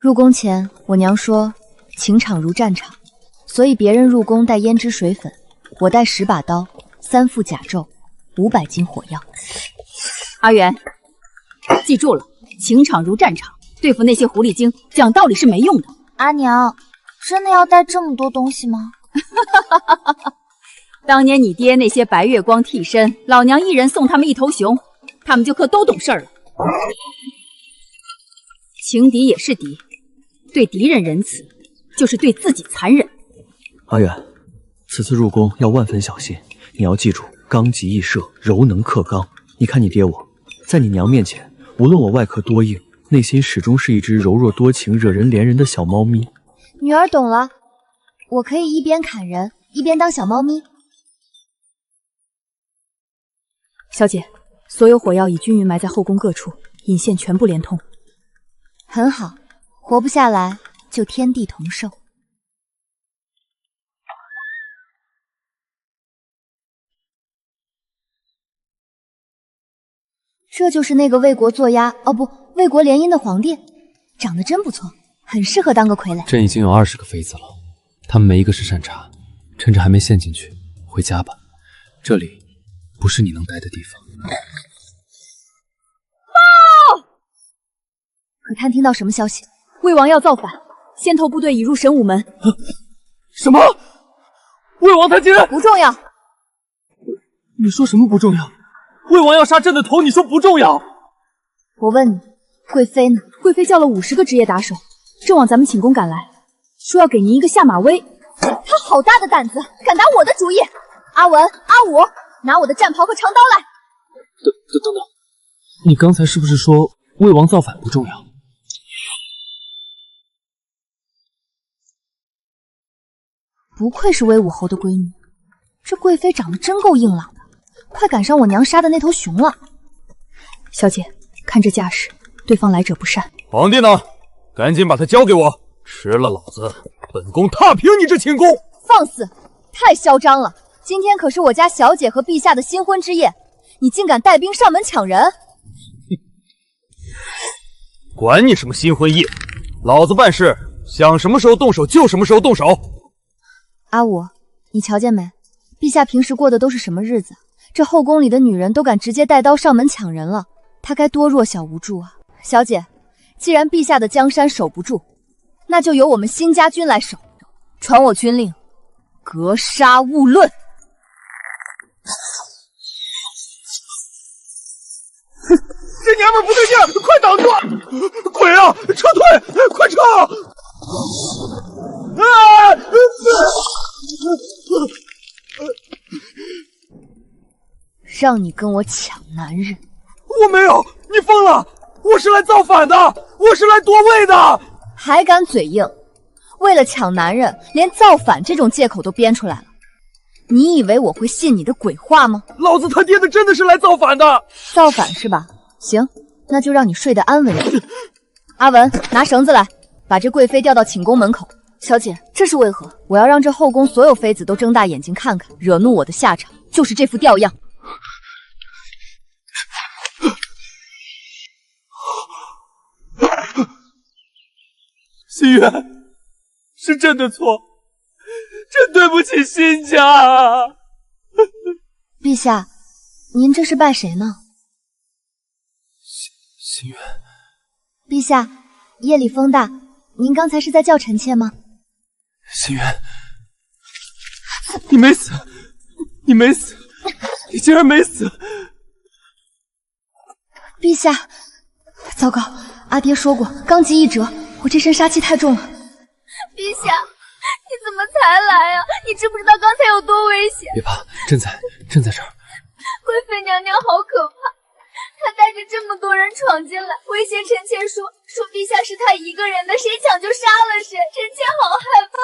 入宫前，我娘说情场如战场，所以别人入宫带胭脂水粉，我带10把刀、3副甲胄、500斤火药。阿元，记住了，情场如战场，对付那些狐狸精，讲道理是没用的。阿娘，真的要带这么多东西吗？当年你爹那些白月光替身，老娘一人送他们1头熊，他们就可都懂事了。情敌也是敌，对敌人仁慈，就是对自己残忍。阿远，此次入宫要万分小心，你要记住，刚极易射，柔能克刚。你看你爹我，在你娘面前，无论我外壳多硬，内心始终是一只柔弱多情、惹人怜人的小猫咪。女儿懂了，我可以一边砍人，一边当小猫咪。小姐，所有火药已均匀埋在后宫各处，引线全部连通。很好，活不下来就天地同寿。这就是那个为国作鸦，哦不，为国联姻的皇帝，长得真不错，很适合当个傀儡。朕已经有20个妃子了，她们每一个是善茬，趁着还没陷进去，回家吧，这里不是你能待的地方。报！可探听到什么消息？魏王要造反，先头部队已入神武门。什么？魏王他竟然……不重要。你说什么不重要？魏王要杀朕的头，你说不重要？我问你，贵妃呢？贵妃叫了50个职业打手，正往咱们寝宫赶来，说要给您一个下马威。他好大的胆子，敢打我的主意！阿文、阿武，拿我的战袍和长刀来！等等，你刚才是不是说魏王造反不重要？不愧是威武侯的闺女，这贵妃长得真够硬朗的，快赶上我娘杀的那头熊了。小姐，看这架势，对方来者不善。皇帝呢？赶紧把他交给我，吃了老子，本宫踏平你这寝宫！放肆！太嚣张了！今天可是我家小姐和陛下的新婚之夜，你竟敢带兵上门抢人！管你什么新婚夜，老子办事想什么时候动手就什么时候动手。阿武，你瞧见没？陛下平时过的都是什么日子？这后宫里的女人都敢直接带刀上门抢人了，他该多弱小无助啊！小姐，既然陛下的江山守不住，那就由我们新家军来守。传我军令，格杀勿论。这娘们不对劲，快挡住！鬼啊，撤退，快撤！让你跟我抢男人！我没有，你疯了！我是来造反的，我是来夺位的！还敢嘴硬！为了抢男人，连造反这种借口都编出来了。你以为我会信你的鬼话吗？老子他爹的真的是来造反的！造反是吧？行，那就让你睡得安稳点。阿文，拿绳子来，把这贵妃吊到寝宫门口。小姐，这是为何？我要让这后宫所有妃子都睁大眼睛看看，惹怒我的下场就是这副吊样。心远，是朕的错，朕对不起新家啊！陛下，您这是拜谁呢？心远，陛下，夜里风大，您刚才是在叫臣妾吗？心远，你没死，你没死，你竟然没死！陛下，糟糕，阿爹说过，刚极易折，我这身杀气太重了。陛下，你怎么才来啊？你知不知道刚才有多危险？别怕，朕在这儿。贵妃娘娘好可怕，她带着这么多人闯进来，威胁臣妾说陛下是她一个人的，谁抢就杀了谁，臣妾好害怕。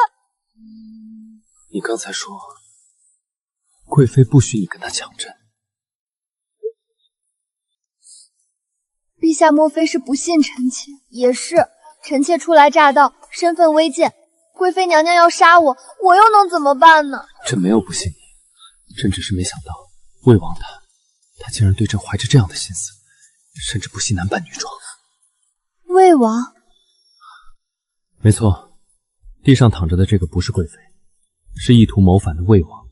你刚才说，贵妃不许你跟她抢朕。陛下莫非是不信臣妾？也是，臣妾初来乍到，身份微贱，贵妃娘娘要杀我，我又能怎么办呢？朕没有不信你，朕只是没想到魏王他竟然对朕怀着这样的心思，甚至不惜男扮女装。魏王，没错，地上躺着的这个不是贵妃，是意图谋反的魏王。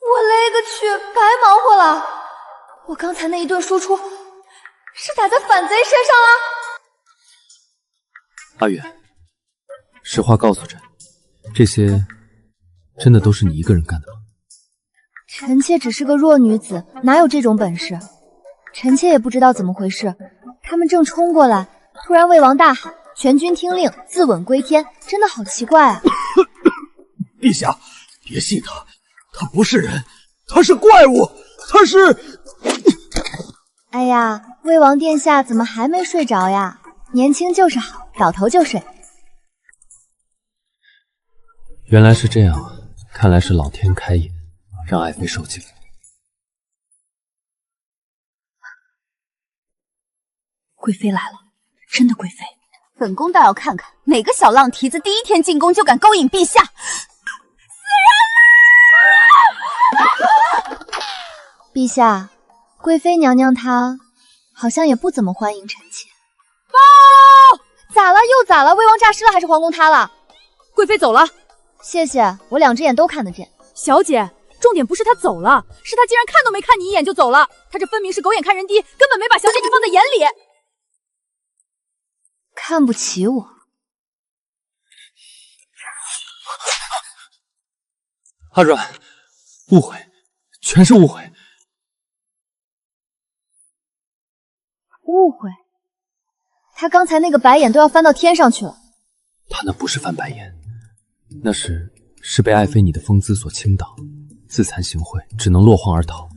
我勒个去，白忙活了！我刚才那一顿输出，是打在反贼身上了。阿远，实话告诉朕，这些真的都是你一个人干的吗？臣妾只是个弱女子，哪有这种本事？臣妾也不知道怎么回事，他们正冲过来，突然魏王大喊：“全军听令，自刎归天！”真的好奇怪啊！陛下，别信他，他不是人，他是怪物，他是……哎呀，魏王殿下怎么还没睡着呀？年轻就是好，倒头就睡。原来是这样啊，看来是老天开眼，让爱妃受尽了。贵妃来了，真的贵妃！本宫倒要看看哪个小浪蹄子第一天进宫就敢勾引陛下！陛下，贵妃娘娘她好像也不怎么欢迎臣妾。报！咋了？又咋了？魏王诈尸了还是皇宫塌了？贵妃走了。谢谢，我两只眼都看得见。小姐，重点不是她走了，是她竟然看都没看你一眼就走了。她这分明是狗眼看人低，根本没把小姐你放在眼里。看不起我？阿软，误会，全是误会。误会？他刚才那个白眼都要翻到天上去了。他那不是翻白眼，那是被爱妃你的风姿所倾倒，自惭形秽，只能落荒而逃。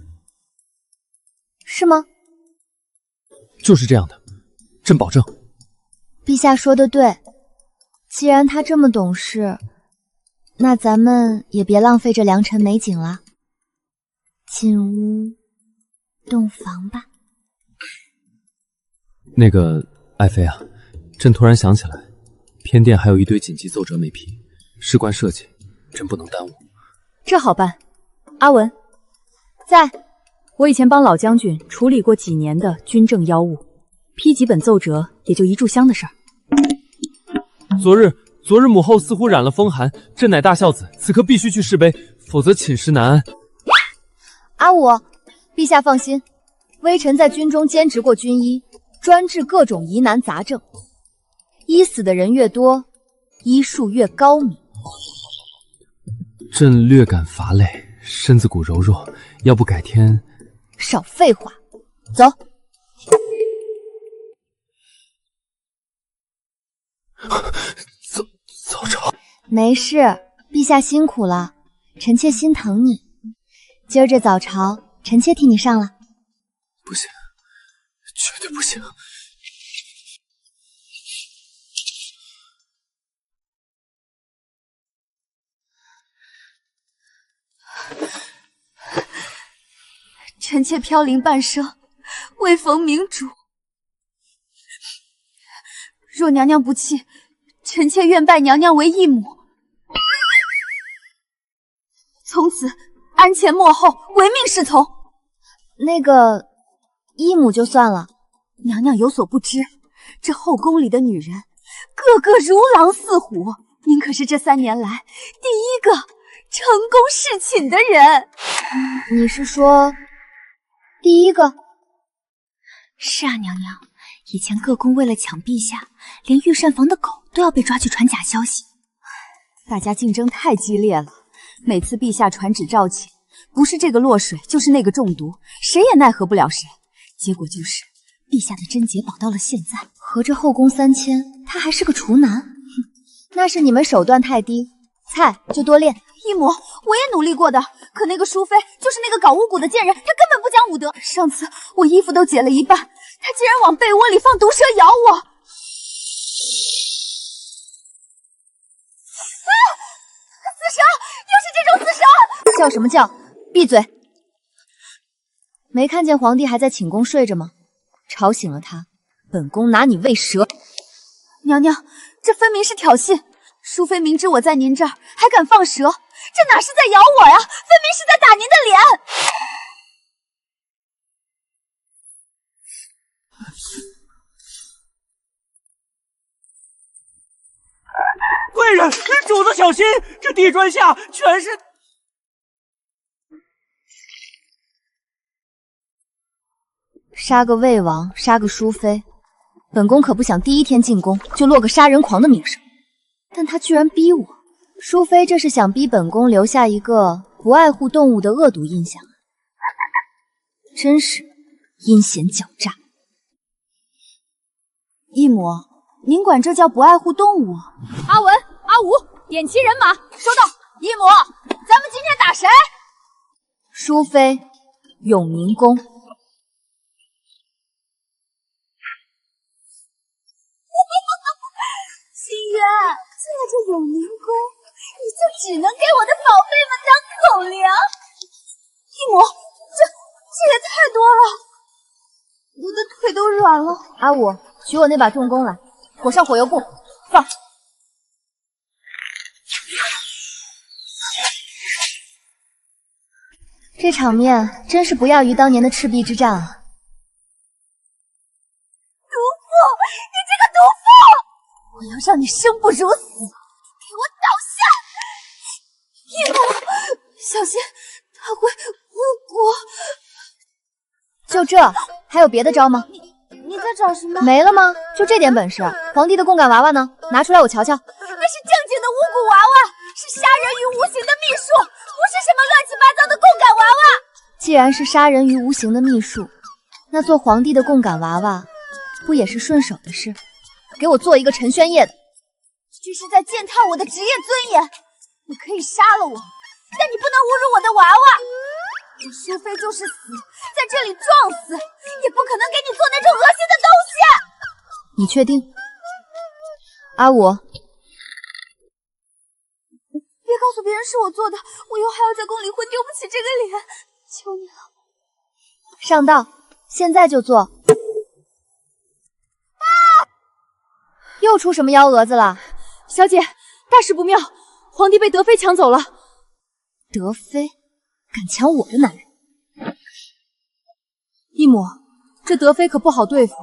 是吗？就是这样的，朕保证。陛下说的对，既然他这么懂事，那咱们也别浪费这良辰美景了，进屋洞房吧。那个爱妃啊，朕突然想起来，偏殿还有一堆紧急奏折没批，事关社稷，朕不能耽误。这好办，阿文在。我以前帮老将军处理过几年的军政要务，批几本奏折也就一炷香的事儿。昨日母后似乎染了风寒，朕乃大孝子，此刻必须去侍悲，否则寝食难安。阿武，陛下放心，微臣在军中兼职过军医，专治各种疑难杂症，医死的人越多，医术越高明。朕略感乏累，身子骨柔弱，要不改天……少废话，走。早朝。没事，陛下辛苦了，臣妾心疼你。今儿这早朝，臣妾替你上了。不行，绝对不行。臣妾飘零半生，未逢明主。若娘娘不弃，臣妾愿拜娘娘为义母，从此鞍前幕后，唯命是从。那个义母就算了，娘娘有所不知，这后宫里的女人个个如狼似虎，您可是这3年来第一个成功侍寝的人。你是说第一个？是啊，娘娘，以前各宫为了抢陛下，连御膳房的狗都要被抓去传假消息。大家竞争太激烈了，每次陛下传旨召寝，不是这个落水，就是那个中毒，谁也奈何不了谁。结果就是陛下的贞洁保到了现在。合着后宫3000，他还是个厨男？哼，那是你们手段太低，菜就多练。义母，我也努力过的，可那个淑妃就是那个搞巫蛊的贱人，她根本不讲武德。上次我衣服都解了一半，她竟然往被窝里放毒蛇咬我。啊！死蛇，又是这种死蛇！叫什么叫？闭嘴！没看见皇帝还在寝宫睡着吗？吵醒了他，本宫拿你喂蛇！娘娘，这分明是挑衅！淑妃明知我在您这儿，还敢放蛇，这哪是在咬我呀？分明是在打您的脸！贱人！主子小心，这地砖下全是……杀个魏王，杀个淑妃，本宫可不想第一天进宫就落个杀人狂的名声。但他居然逼我，淑妃这是想逼本宫留下一个不爱护动物的恶毒印象啊！真是阴险狡诈。义母，您管这叫不爱护动物？阿文、阿武，点齐人马，收到。义母，咱们今天打谁？淑妃，永宁宫。心渊，做这永宁宫，你就只能给我的宝贝们当口粮。义母，这也太多了，我的腿都软了。阿武，取我那把重弓来，裹上火油布，放。这场面真是不亚于当年的赤壁之战啊！毒妇，你这个毒妇！我要让你生不如死！给我倒下！义母，小心，他会误国。就这，还有别的招吗？你在找什么？没了吗？就这点本事？皇帝的贡感娃娃呢？拿出来我瞧瞧。那是正经的巫蛊娃娃，是杀人于无形的秘术，不是什么乱七八糟的贡感娃娃。既然是杀人于无形的秘术，那做皇帝的贡感娃娃，不也是顺手的事？给我做一个陈宣烨的。这是在践踏我的职业尊严。你可以杀了我，但你不能侮辱我的娃娃。我淑妃就是死在这里撞死，也不可能给你做那种恶心的东西。你确定？阿武，别告诉别人是我做的，我以后还要在宫里混，丢不起这个脸，求你了。上道，现在就做。又出什么幺蛾子了？小姐，大事不妙，皇帝被德妃抢走了。德妃敢抢我的男人？义母，这德妃可不好对付，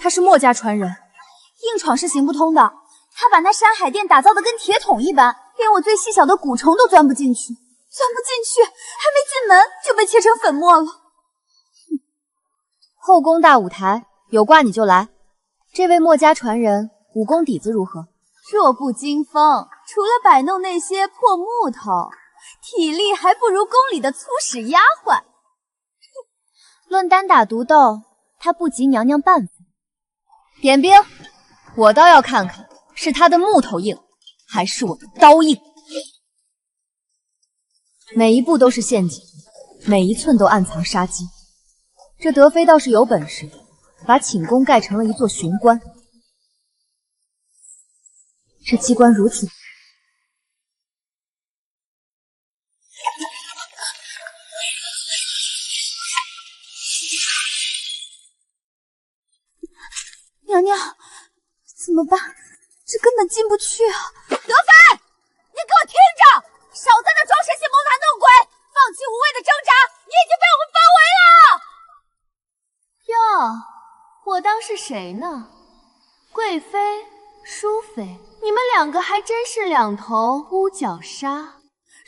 她是墨家传人，硬闯是行不通的。他把那山海殿打造的跟铁桶一般，连我最细小的蛊虫都钻不进去，还没进门就被切成粉末了。后宫大舞台，有挂你就来。这位墨家传人武功底子如何？弱不禁风，除了摆弄那些破木头，体力还不如宫里的粗使丫鬟。论单打独斗，他不及娘娘半分。点兵，我倒要看看是他的木头硬，还是我的刀硬。每一步都是陷阱，每一寸都暗藏杀机。这德妃倒是有本事，把寝宫盖成了一座玄关。这机关如此。娘娘，怎么办？这根本进不去啊！德妃，你给我听着，少在那装神仙谋他弄鬼，放弃无谓的挣扎，你已经被我们包围了。哟，我当是谁呢？贵妃、淑妃，你们两个还真是两头乌角鲨，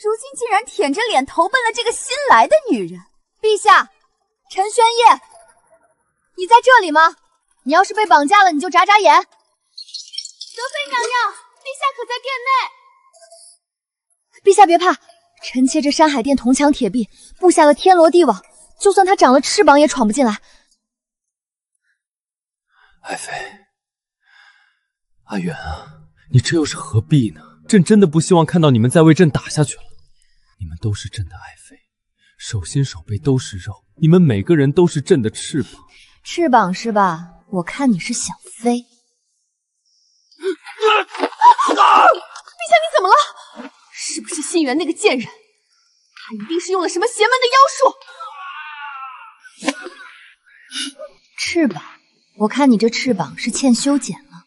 如今竟然舔着脸投奔了这个新来的女人。陛下，陈宣烨，你在这里吗？你要是被绑架了，你就眨眨眼。德妃娘娘，陛下可在殿内？陛下别怕，臣妾这山海殿铜墙铁壁，布下了天罗地网，就算他长了翅膀也闯不进来。爱妃，阿远啊，你这又是何必呢？朕真的不希望看到你们再为朕打下去了。你们都是朕的爱妃，手心手背都是肉，你们每个人都是朕的翅膀。翅膀是吧？我看你是想飞。陛下你怎么了？是不是心源那个贱人？他一定是用了什么邪门的妖术。翅膀，我看你这翅膀是欠修剪了。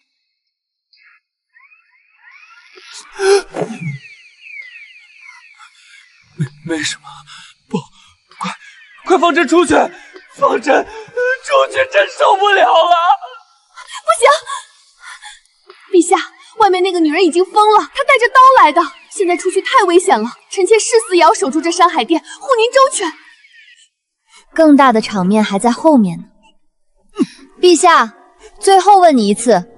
没什么，不，快放朕出去！放朕出去，朕受不了了！不行，陛下，外面那个女人已经疯了，她带着刀来的，现在出去太危险了。臣妾誓死也要守住这山海殿，护您周全。更大的场面还在后面呢。陛下，最后问你一次，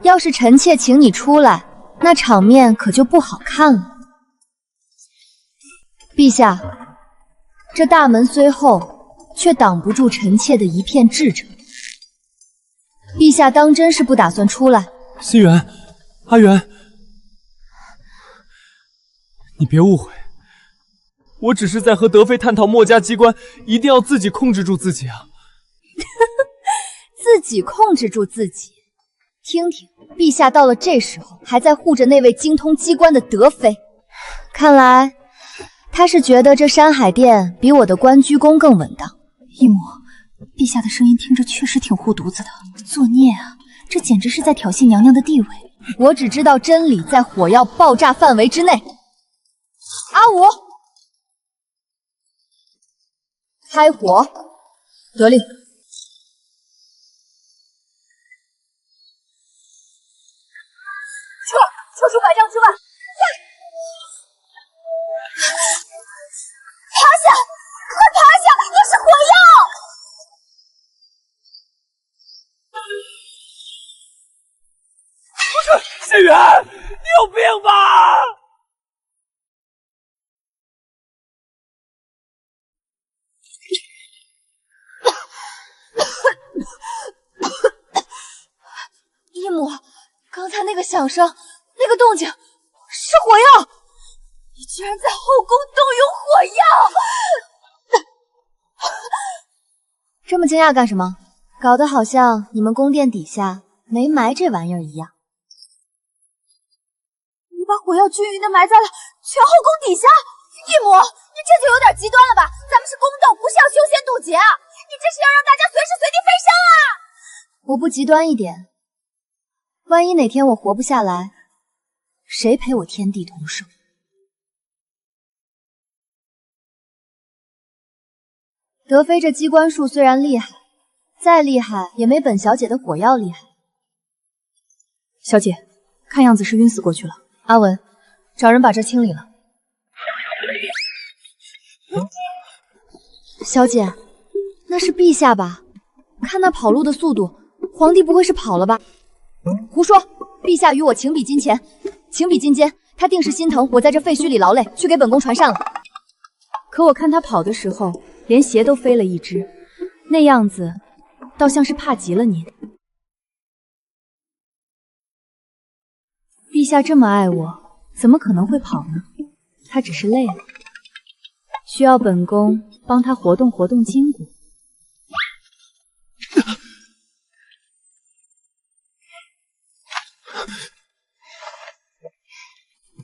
要是臣妾请你出来，那场面可就不好看了。陛下，这大门虽厚，却挡不住臣妾的一片智者。陛下当真是不打算出来？心源，阿元，你别误会，我只是在和德妃探讨墨家机关，一定要自己控制住自己啊。自己控制住自己，听听，陛下到了这时候还在护着那位精通机关的德妃，看来他是觉得这山海殿比我的关雎宫更稳当。义母，陛下的声音听着确实挺护犊子的，作孽啊！这简直是在挑衅娘娘的地位。我只知道真理在火药爆炸范围之内。阿武，开火，得令。抽出百丈之外，趴下，快趴下！那是火药！不是，心源，你有病吧？义母，刚才那个响声。那个动静是火药！你居然在后宫动用火药！这么惊讶干什么？搞得好像你们宫殿底下没埋这玩意儿一样。你把火药均匀的埋在了全后宫底下，义母，你这就有点极端了吧？咱们是宫斗，不是要修仙渡劫啊！你这是要让大家随时随地飞升啊！我不极端一点，万一哪天我活不下来，谁陪我天地同寿？德妃这机关术虽然厉害，再厉害也没本小姐的火药厉害。小姐，看样子是晕死过去了。阿文，找人把这清理了。小姐，那是陛下吧？看那跑路的速度，皇帝不会是跑了吧？胡说！陛下与我情比金钱。情比金坚，他定是心疼我在这废墟里劳累，去给本宫传膳了。可我看他跑的时候，连鞋都飞了一只，那样子倒像是怕极了您。陛下这么爱我，怎么可能会跑呢？他只是累了，需要本宫帮他活动活动筋骨。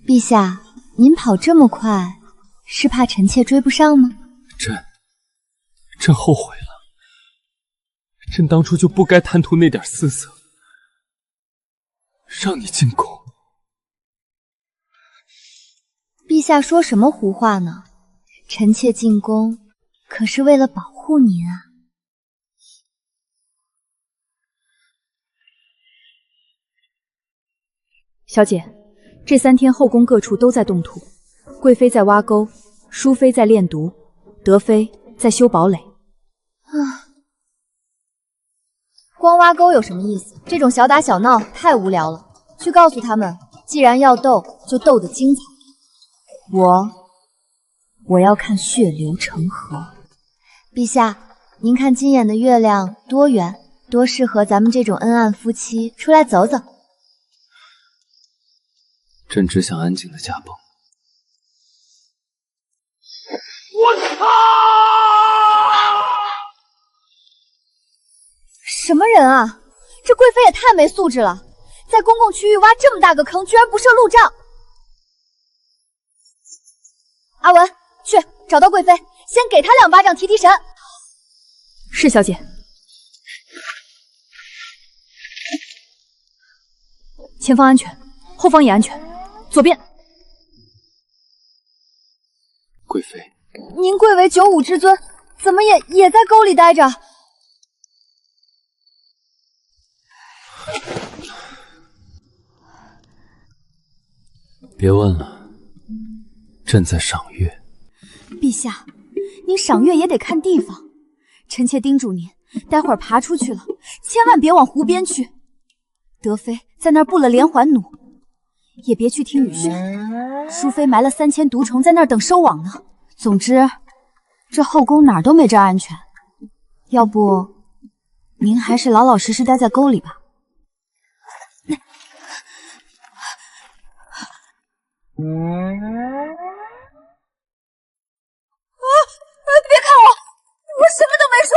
陛下，您跑这么快，是怕臣妾追不上吗？朕后悔了，朕当初就不该贪图那点私色，让你进宫。陛下说什么胡话呢？臣妾进宫可是为了保护您啊。小姐，这3天后宫各处都在动土，贵妃在挖沟，淑妃在炼毒，德妃在修堡垒。光挖沟有什么意思？这种小打小闹太无聊了。去告诉他们，既然要斗，就斗得精彩。我要看血流成河。陛下，您看今眼的月亮多圆，多适合咱们这种恩爱夫妻出来走走。朕只想安静的驾崩。我操！什么人啊！这贵妃也太没素质了，在公共区域挖这么大个坑，居然不设路障。阿文，去找到贵妃，先给她2巴掌提提神。是，小姐。前方安全，后方也安全，左边。贵妃，您贵为95之尊，怎么也在沟里待着？别问了，朕在赏月。陛下，您赏月也得看地方。臣妾叮嘱您，待会儿爬出去了，千万别往湖边去。德妃在那儿布了连环弩，也别去听雨轩。淑妃埋了3000毒虫在那儿等收网呢。总之，这后宫哪儿都没这安全。要不，您还是老老实实待在沟里吧。别看我，我什么都没说。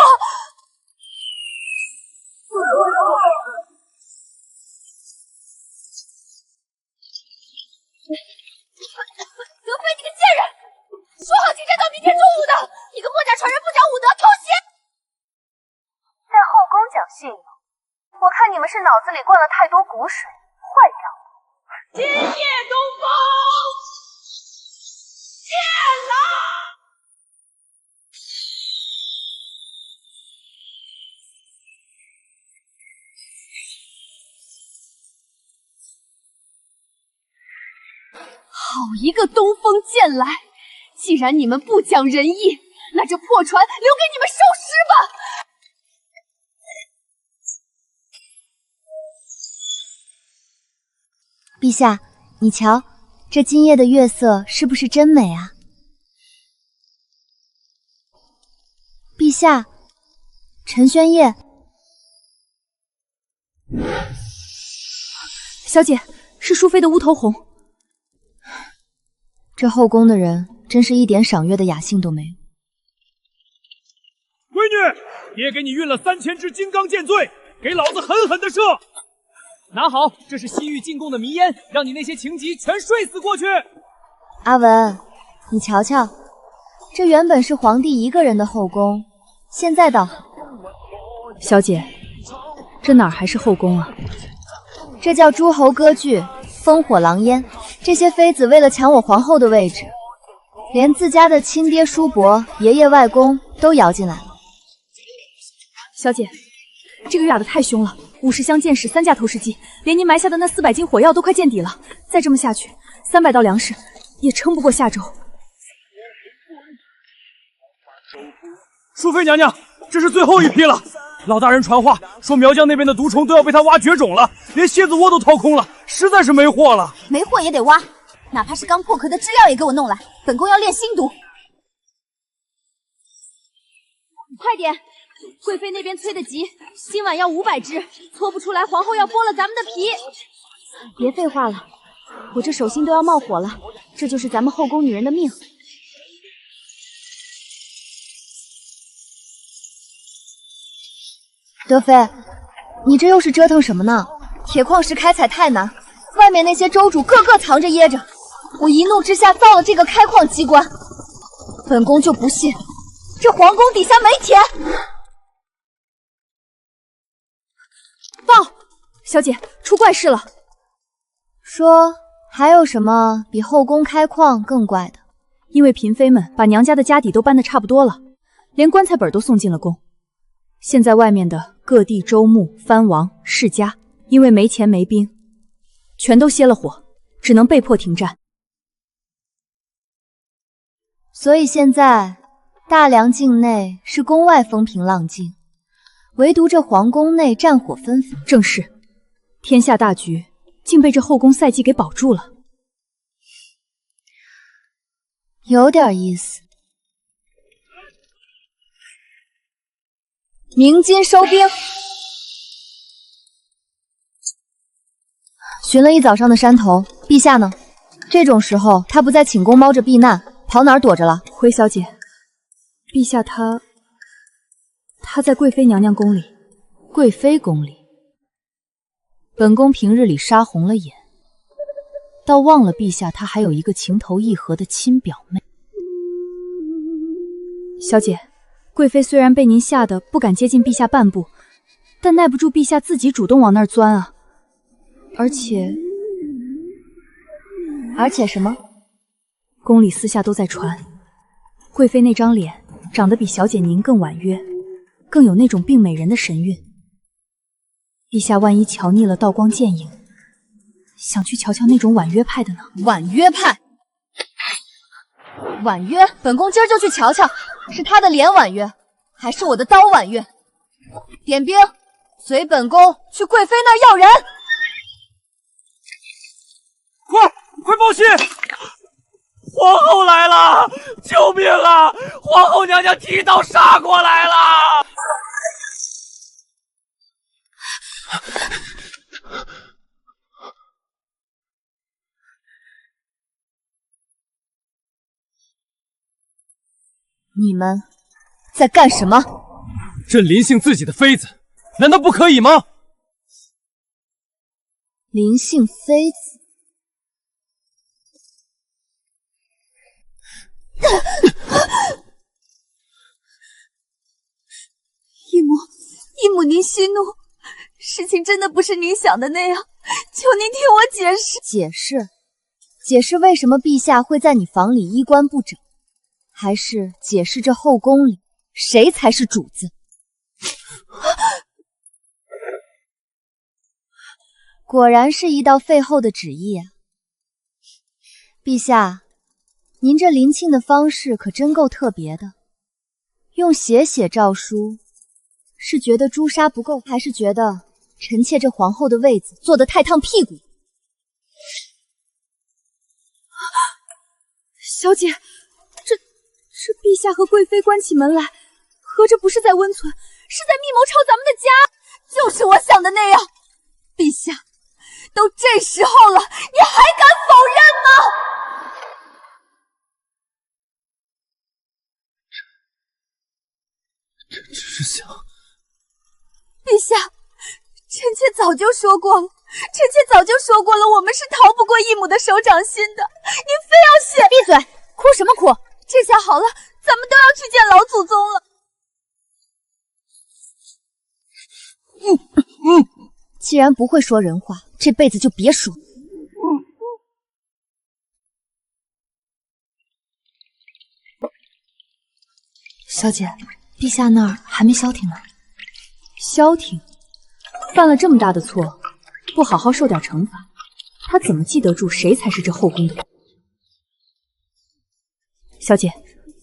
德妃，你个贱人！说好请战到明天中午的，你个破甲传人不讲武德，偷袭！在后宫讲信用，我看你们是脑子里灌了太多骨水，坏掉了。今夜东风，见了！好一个东风剑来！既然你们不讲仁义，那这破船留给你们收尸吧！陛下，你瞧，这今夜的月色是不是真美啊？陛下，陈宣烨，小姐，是淑妃的乌头红。这后宫的人真是一点赏月的雅兴都没有。闺女，爹给你运了3000支金刚剑醉，给老子狠狠的射！拿好，这是西域进贡的迷烟，让你那些情敌全睡死过去。阿文，你瞧瞧，这原本是皇帝一个人的后宫，现在倒好。小姐，这哪儿还是后宫啊？这叫诸侯割据，烽火狼烟。这些妃子为了抢我皇后的位置，连自家的亲爹叔伯、爷爷外公都摇进来了。小姐，这个月打得太凶了，50箱箭矢，3架投石机，连您埋下的那400斤火药都快见底了。再这么下去，300道粮食也撑不过下周。淑妃娘娘，这是最后一批了。老大人传话说，苗疆那边的毒虫都要被他挖绝种了，连蝎子窝都掏空了，实在是没货了。没货也得挖，哪怕是刚破壳的制药也给我弄来，本宫要炼新毒。快点！贵妃那边催得急，今晚要500只，搓不出来，皇后要剥了咱们的皮。别废话了，我这手心都要冒火了，这就是咱们后宫女人的命。德妃，你这又是折腾什么呢？铁矿石开采太难，外面那些州主个个藏着掖着，我一怒之下造了这个开矿机关。本宫就不信这皇宫底下没铁。报，小姐，出怪事了。说还有什么比后宫开矿更怪的？因为嫔妃们把娘家的家底都搬得差不多了，连棺材本都送进了宫。现在外面的各地州牧、藩王、世家，因为没钱没兵，全都歇了火，只能被迫停战。所以现在大梁境内是宫外风平浪静，唯独这皇宫内战火纷飞。正是，天下大局竟被这后宫赛季给保住了，有点意思。鸣金收兵，寻了一早上的山头，陛下呢？这种时候他不在寝宫猫着避难，跑哪儿躲着了？回小姐，陛下他在贵妃娘娘宫里。贵妃宫里，本宫平日里杀红了眼，倒忘了陛下他还有一个情投意合的亲表妹。小姐，贵妃虽然被您吓得不敢接近陛下半步，但耐不住陛下自己主动往那儿钻啊。而且什么？宫里私下都在传，贵妃那张脸长得比小姐您更婉约，更有那种病美人的神韵。陛下万一瞧腻了道光剑影，想去瞧瞧那种婉约派的呢。婉约派，婉约，本宫今儿就去瞧瞧，是他的脸婉约，还是我的刀婉约？点兵，随本宫去贵妃那儿要人。快报信！皇后来了！救命啊！皇后娘娘提刀杀过来了！你们在干什么？朕临幸自己的妃子，难道不可以吗？临幸妃子。义母您息怒，事情真的不是您想的那样，求您听我解释。解释为什么陛下会在你房里衣冠不整，还是解释这后宫里谁才是主子？果然是一道废后的旨意啊！陛下，您这临庆的方式可真够特别的，用血写诏书，是觉得朱砂不够，还是觉得臣妾这皇后的位子坐得太烫屁股？小姐，这陛下和贵妃关起门来，合着不是在温存，是在密谋抄咱们的家，就是我想的那样。陛下，都这时候了，你还敢否认吗？朕只是想，陛下，臣妾早就说过了，我们是逃不过义母的手掌心的。您非要写……闭嘴！哭什么哭？这下好了，咱们都要去见老祖宗了。既然不会说人话，这辈子就别说。小姐，陛下那儿还没消停呢。消停？犯了这么大的错，不好好受点惩罚，他怎么记得住谁才是这后宫的人？小姐，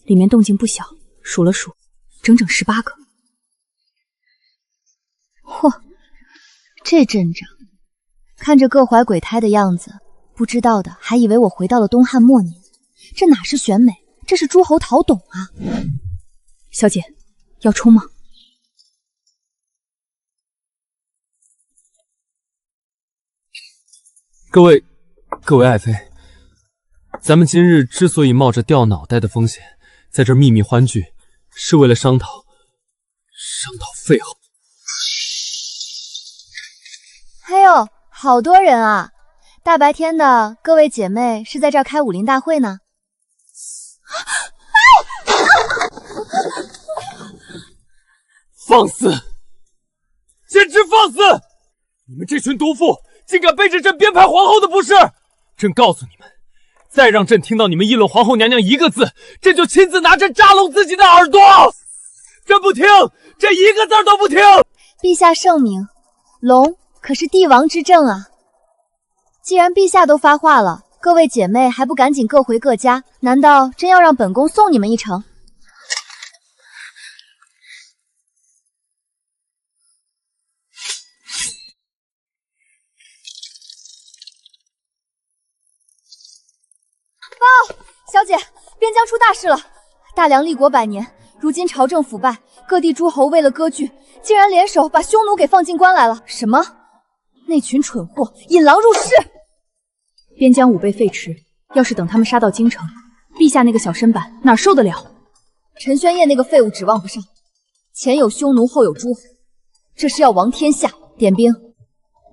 里面动静不小，数了数，整整18个。嚯，这阵仗，看着各怀鬼胎的样子，不知道的还以为我回到了东汉末年。这哪是选美，这是诸侯讨董啊！小姐，要冲吗？各位爱妃，咱们今日之所以冒着掉脑袋的风险在这秘密欢聚，是为了商讨废后。哎呦，好多人啊！大白天的，各位姐妹是在这儿开武林大会呢？放肆！简直放肆！你们这群毒妇，竟敢背着朕编排皇后的不是！朕告诉你们，再让朕听到你们议论皇后娘娘一个字，朕就亲自拿针扎聋自己的耳朵！朕不听，朕一个字都不听！陛下圣明，龙可是帝王之政啊！既然陛下都发话了，各位姐妹还不赶紧各回各家？难道真要让本宫送你们一程？报，小姐，边疆出大事了！大梁立国100年，如今朝政腐败，各地诸侯为了割据，竟然联手把匈奴给放进关来了。什么？那群蠢货引狼入室！边疆武备废弛，要是等他们杀到京城，陛下那个小身板哪受得了？陈宣烨那个废物指望不上，前有匈奴，后有诸侯，这是要亡天下。点兵，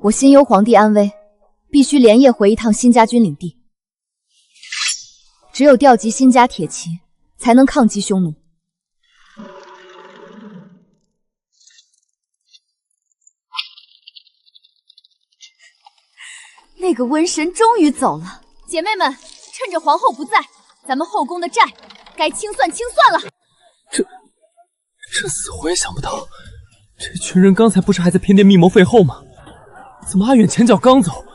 我心忧皇帝安危，必须连夜回一趟辛家军领地。只有调集辛家铁骑，才能抗击匈奴。那个瘟神终于走了，姐妹们，趁着皇后不在，咱们后宫的债该清算清算了。朕死活也想不到，这群人刚才不是还在偏殿密谋废后吗？怎么阿远前脚刚走，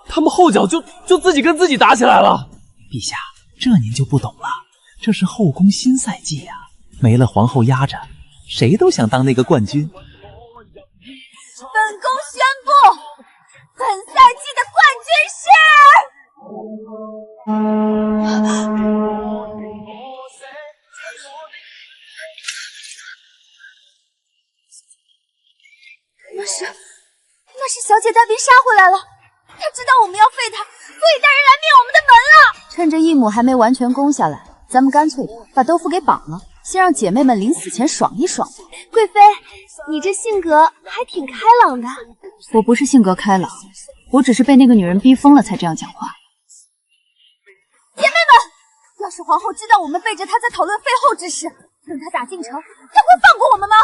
他们后脚就自己跟自己打起来了。陛下，这您就不懂了，这是后宫新赛季呀，没了皇后压着，谁都想当那个冠军。本宫宣布，本赛季的冠军是……那是小姐带兵杀回来了，她知道我们要废她，所以带人来灭我们的门了。趁着义母还没完全攻下来，咱们干脆把豆腐给绑了，先让姐妹们临死前爽一爽。贵妃，你这性格还挺开朗的。我不是性格开朗，我只是被那个女人逼疯了才这样讲话。姐妹们，要是皇后知道我们背着她在讨论废后之事，等她打进城，她会放过我们吗？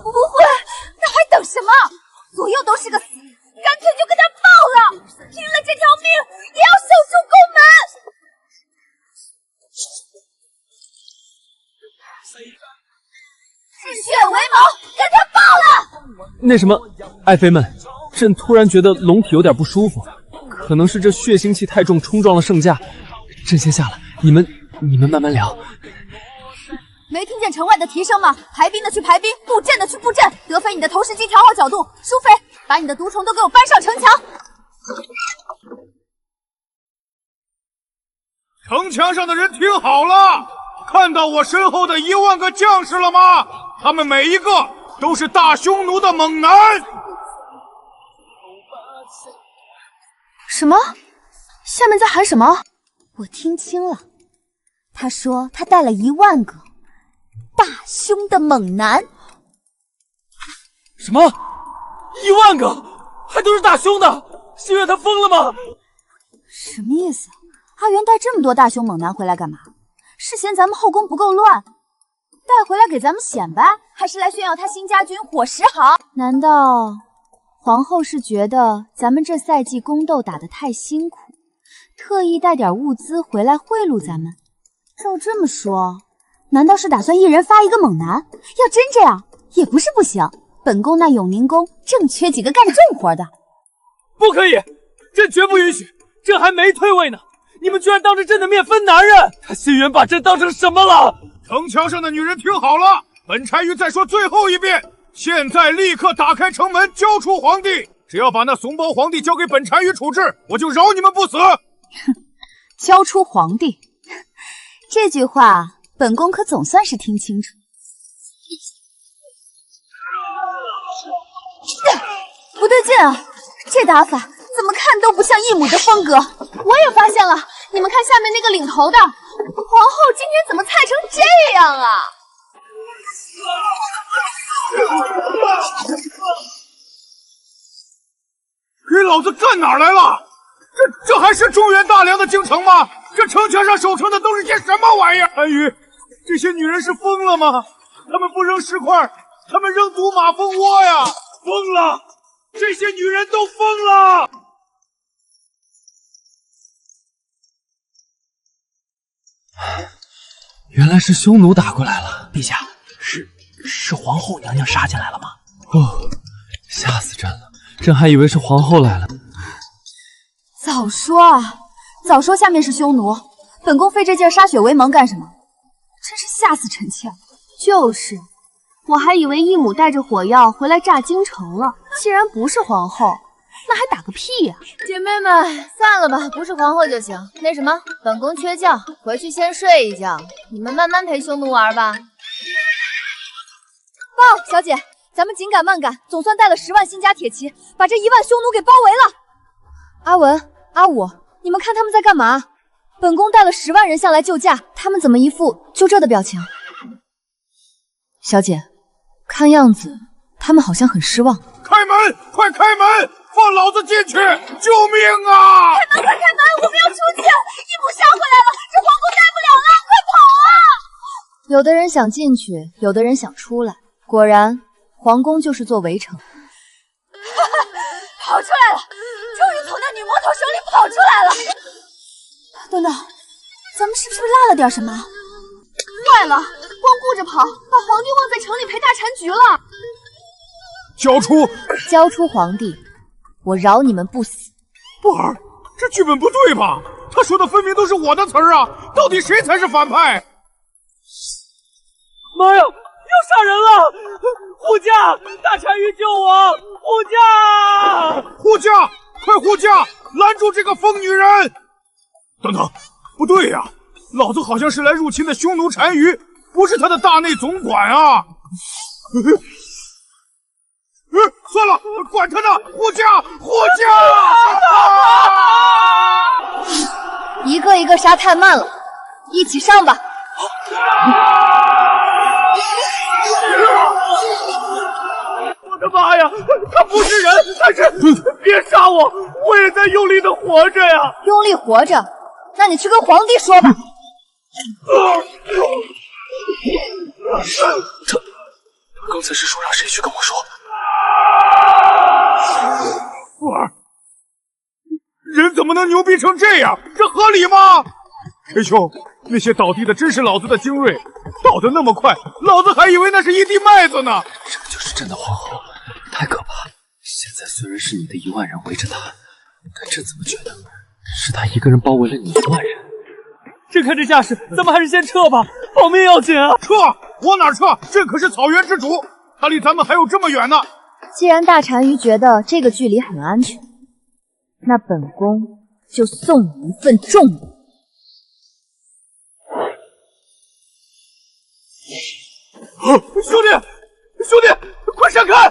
不会，那还等什么？左右都是个死，干脆就跟他爆了，拼了这条命也要守住宫门。歃血为盟，跟他爆了！那什么，爱妃们，朕突然觉得龙体有点不舒服，可能是这血腥气太重冲撞了圣驾。朕先下了，你们慢慢聊。没听见城外的蹄声吗？排兵的去排兵，布阵的去布阵。德妃，你的投石机调好角度。淑妃，把你的毒虫都给我搬上城墙。城墙上的人听好了，看到我身后的1万个将士了吗？他们每一个都是大匈奴的猛男。什么？下面在喊什么？我听清了，他说他带了1万个大胸的猛男。什么？1万个，还都是大胸的？心月他疯了吗？什么意思？阿元带这么多大胸猛男回来干嘛？是嫌咱们后宫不够乱，带回来给咱们显摆，还是来炫耀他新家军伙食好？难道皇后是觉得咱们这赛季宫斗打得太辛苦，特意带点物资回来贿赂咱们？照这么说，难道是打算一人发一个猛男？要真这样也不是不行，本宫那永宁宫正缺几个干重活的。不可以，朕绝不允许，朕还没退位呢，你们居然当着朕的面分男人！他心源把朕当成什么了？城墙上的女人听好了，本单于再说最后一遍，现在立刻打开城门，交出皇帝！只要把那怂包皇帝交给本单于处置，我就饶你们不死！交出皇帝，这句话本宫可总算是听清楚。不对劲啊，这打法怎么看都不像义母的风格。我也发现了，你们看下面那个领头的，皇后今天怎么菜成这样啊？给老子干哪儿来了？这还是中原大梁的京城吗？这城墙上守城的都是些什么玩意儿？单于，这些女人是疯了吗？她们不扔石块，她们扔毒马蜂窝呀！疯了！这些女人都疯了！原来是匈奴打过来了。陛下，是皇后娘娘杀进来了吗？哦，吓死朕了！朕还以为是皇后来了。早说啊！早说下面是匈奴，本宫费这劲歃血为盟干什么？真是吓死臣妾了。就是，我还以为义母带着火药回来炸京城了。既然不是皇后，那还打个屁呀！姐妹们，散了吧，不是皇后就行。那什么，本宫缺觉，回去先睡一觉，你们慢慢陪匈奴玩吧。报，小姐，咱们紧赶慢赶，总算带了10万新家铁骑，把这1万匈奴给包围了。阿文、阿武，你们看他们在干嘛？本宫带了10万人上来救驾，他们怎么一副就这的表情？小姐，看样子他们好像很失望。开门，快开门，放老子进去！救命啊！开门，快开门，我们要出去！义母杀回来了，这皇宫待不了了，快跑啊！有的人想进去，有的人想出来。果然，皇宫就是座围城。跑出来了，终于从那女魔头手里跑出来了。等等，咱们是不是落了点什么？坏了，光顾着跑，把皇帝忘在城里陪大单局了。交出皇帝，我饶你们不死，婉儿，这剧本不对吧？他说的分明都是我的词儿啊！到底谁才是反派？妈呀！要杀人了！护驾！大单于救我！护驾！护驾！快护驾！拦住这个疯女人！等等，不对呀，老子好像是来入侵的匈奴单于，不是他的大内总管啊！算了，管他呢！护驾！护驾！一个一个杀太慢了，一起上吧！我的妈呀，他不是人，但是别杀我，我也在用力的活着呀！用力活着？那你去跟皇帝说吧。这刚才是说让谁去跟我说？婉儿，人怎么能牛逼成这样？这合理吗？陈兄，那些倒地的真是老子的精锐，倒得那么快，老子还以为那是一地麦子呢。这个就是朕的皇后，太可怕了。现在虽然是你的1万人围着她，但朕怎么觉得是她一个人包围了你1万人？朕看这架势，咱们还是先撤吧，保命要紧啊！撤？往哪撤？朕可是草原之主，他离咱们还有这么远呢。既然大单于觉得这个距离很安全，那本宫就送你一份重礼。兄弟，快闪开！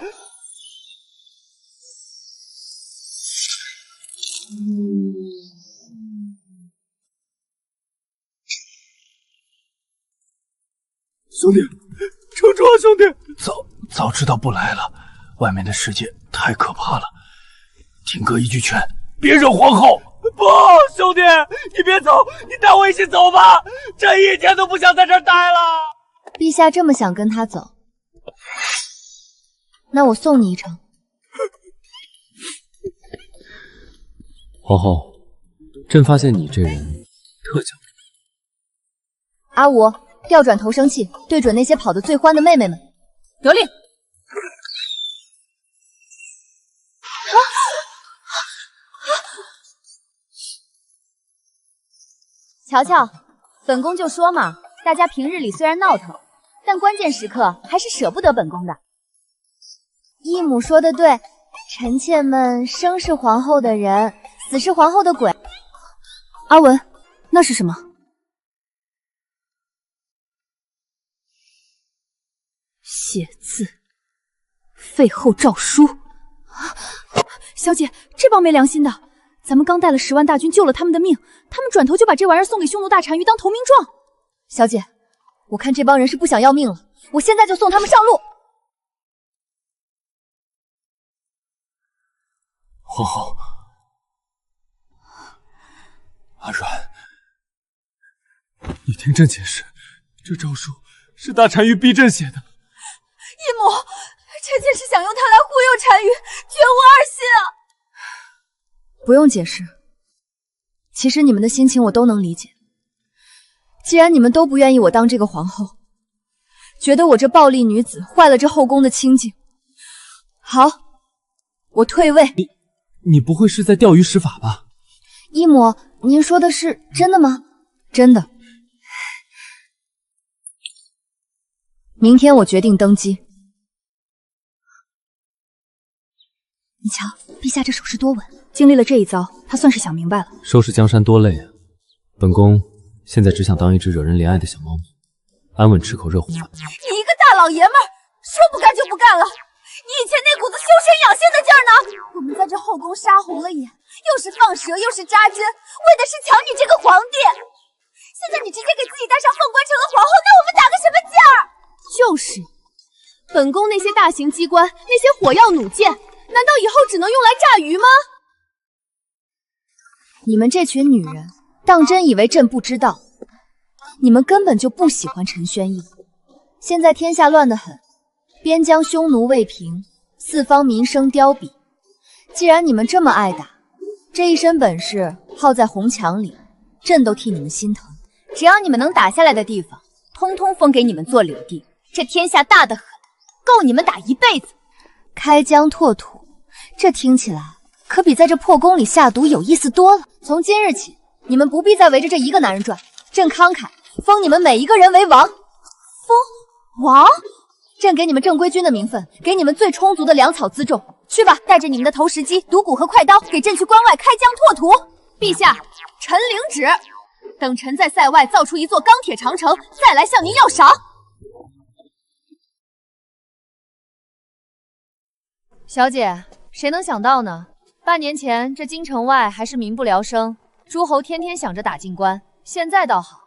兄弟，撑住啊，兄弟！早知道不来了，外面的世界太可怕了。听哥一句劝，别惹皇后。不，兄弟，你别走，你带我一起走吧，朕一天都不想在这儿待了。陛下这么想跟他走，那我送你一程。皇后，朕发现你这人特狡猾。阿武，调转投声器，对准那些跑得最欢的妹妹们。得令。瞧瞧，本宫就说嘛，大家平日里虽然闹腾，但关键时刻还是舍不得本宫的。义母说的对，臣妾们生是皇后的人，死是皇后的鬼。阿文，那是什么？写字，废后诏书。小姐，这帮没良心的！咱们刚带了10万大军救了他们的命，他们转头就把这玩意儿送给匈奴大单于当投名状。小姐，我看这帮人是不想要命了，我现在就送他们上路。皇后，阿软，你听朕解释，这诏书是大单于逼朕写的。义母，臣妾是想用它来忽悠单于，绝无二心啊！不用解释，其实你们的心情我都能理解。既然你们都不愿意我当这个皇后，觉得我这暴力女子坏了这后宫的清静，好，我退位。你不会是在钓鱼执法吧？义母，您说的是真的吗？真的。明天我决定登基。你瞧，陛下这手势多稳。经历了这一遭，他算是想明白了。收拾江山多累啊！本宫现在只想当一只惹人怜爱的小猫咪，安稳吃口热乎饭。你一个大老爷们儿，说不干就不干了！你以前那股子修身养性的劲儿呢？我们在这后宫杀红了眼，又是放蛇又是扎针，为的是抢你这个皇帝。现在你直接给自己戴上凤冠成了皇后，那我们打个什么劲儿？就是，本宫那些大型机关，那些火药弩箭，难道以后只能用来炸鱼吗？你们这群女人，当真以为朕不知道？你们根本就不喜欢陈宣义。现在天下乱得很，边疆匈奴未平，四方民生凋敝。既然你们这么爱打，这一身本事耗在红墙里，朕都替你们心疼。只要你们能打下来的地方，通通封给你们做领地。这天下大得很，够你们打一辈子。开疆拓土，这听起来可比在这破宫里下毒有意思多了。从今日起，你们不必再围着这一个男人转，朕慷慨封你们每一个人为王。封王？朕给你们正规军的名分，给你们最充足的粮草辎重。去吧，带着你们的投石机、毒蛊和快刀，给朕去关外开疆拓土。陛下，臣领旨。等臣在塞外造出一座钢铁长城，再来向您要赏。小姐，谁能想到呢？半年前这京城外还是民不聊生，诸侯天天想着打进关，现在倒好，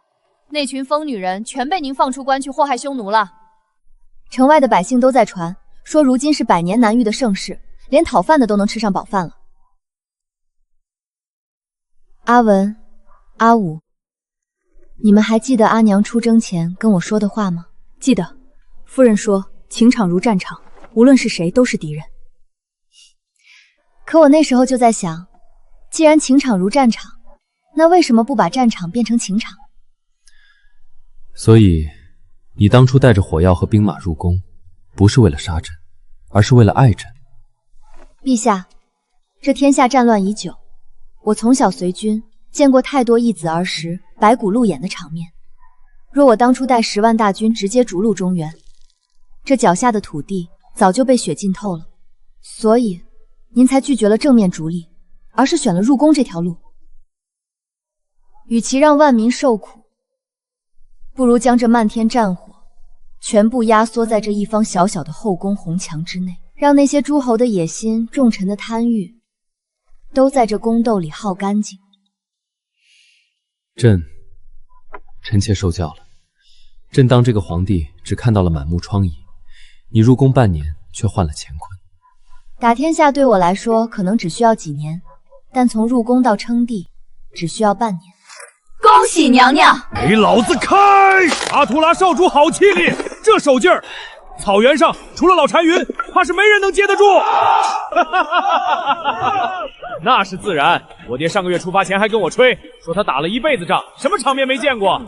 那群疯女人全被您放出关去祸害匈奴了。城外的百姓都在传，说如今是百年难遇的盛世，连讨饭的都能吃上饱饭了。阿文、阿武，你们还记得阿娘出征前跟我说的话吗？记得，夫人说情场如战场，无论是谁都是敌人。可我那时候就在想，既然情场如战场，那为什么不把战场变成情场？所以，你当初带着火药和兵马入宫，不是为了杀朕，而是为了爱朕。陛下，这天下战乱已久，我从小随军，见过太多义子儿时白骨露眼的场面。若我当初带10万大军直接逐鹿中原，这脚下的土地早就被血浸透了。所以，您才拒绝了正面逐利，而是选了入宫这条路。与其让万民受苦，不如将这漫天战火全部压缩在这一方小小的后宫红墙之内，让那些诸侯的野心、重臣的贪欲都在这宫斗里耗干净。臣妾受教了。朕当这个皇帝只看到了满目疮痍，你入宫半年却换了乾坤。打天下对我来说可能只需要几年，但从入宫到称帝只需要半年。恭喜娘娘！给老子开！阿图拉少主好气力，这手劲儿，草原上除了老单云，怕是没人能接得住。那是自然，我爹上个月出发前还跟我吹，说他打了一辈子仗，什么场面没见过。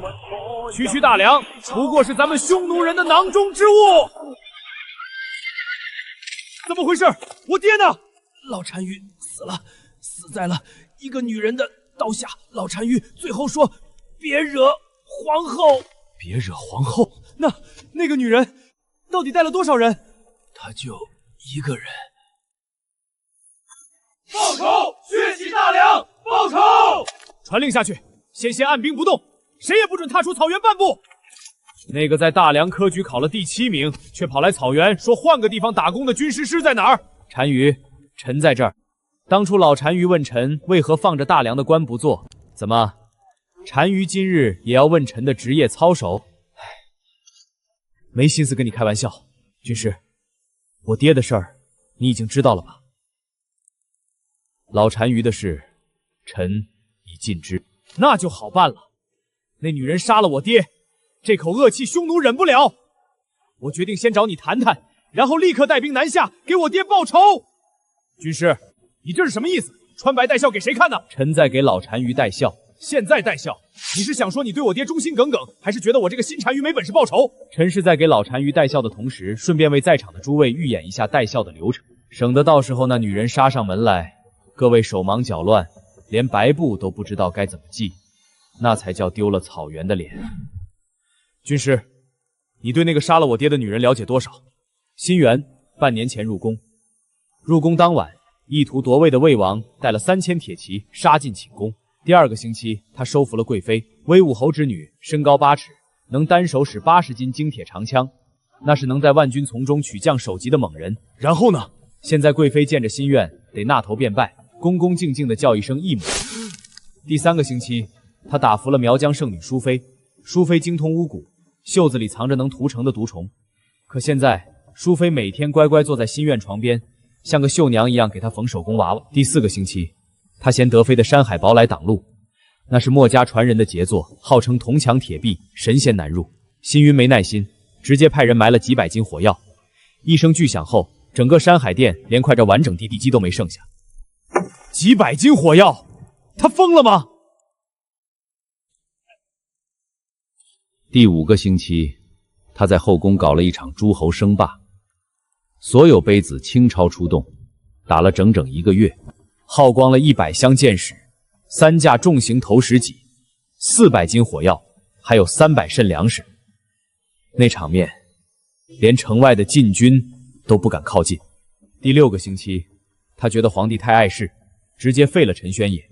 区大梁不过是咱们匈奴人的囊中之物。怎么回事？我爹呢？老单于死了，死在了一个女人的刀下。老单于最后说：“别惹皇后，别惹皇后。”那个女人到底带了多少人？她就一个人。报仇！血洗大梁！报仇！传令下去，先按兵不动，谁也不准踏出草原半步。那个在大梁科举考了第7名，却跑来草原说换个地方打工的军师师在哪儿？单于，臣在这儿。当初老单于问臣为何放着大梁的官不做，怎么，单于今日也要问臣的职业操守？没心思跟你开玩笑，军师，我爹的事儿你已经知道了吧？老单于的事，臣已尽知，那就好办了。那女人杀了我爹。这口恶气，匈奴忍不了。我决定先找你谈谈，然后立刻带兵南下，给我爹报仇。军师，你这是什么意思？穿白戴孝给谁看呢？臣在给老单于戴孝。现在戴孝，你是想说你对我爹忠心耿耿，还是觉得我这个新单于没本事报仇？臣是在给老单于戴孝的同时，顺便为在场的诸位预演一下戴孝的流程，省得到时候那女人杀上门来，各位手忙脚乱，连白布都不知道该怎么系，那才叫丢了草原的脸。军师，你对那个杀了我爹的女人了解多少？辛元半年前入宫，入宫当晚，意图夺位的魏王带了3000铁骑杀进寝宫。第2个星期，他收服了贵妃，威武侯之女，身高8尺，能单手使80斤精铁长枪，那是能在万军丛中取将首级的猛人。然后呢？现在贵妃见着心愿，得纳头便拜，恭恭敬敬地叫一声义母。第3个星期，他打服了苗疆圣女淑妃，淑妃精通巫蛊，袖子里藏着能屠城的毒虫。可现在，淑妃每天乖乖坐在心愿床边，像个绣娘一样给她缝手工娃娃。第4个星期，他嫌德妃的山海堡来挡路，那是墨家传人的杰作，号称铜墙铁壁，神仙难入。辛云没耐心，直接派人埋了几百斤火药。一声巨响后，整个山海殿连块这完整地基都没剩下。几百斤火药，他疯了吗？第5个星期，他在后宫搞了一场诸侯争霸，所有妃子倾巢出动，打了整整1个月。耗光了100箱箭矢，3架重型投石戟，400斤火药，还有300甚粮食。那场面，连城外的禁军都不敢靠近。第6个星期，他觉得皇帝太碍事，直接废了陈宣也。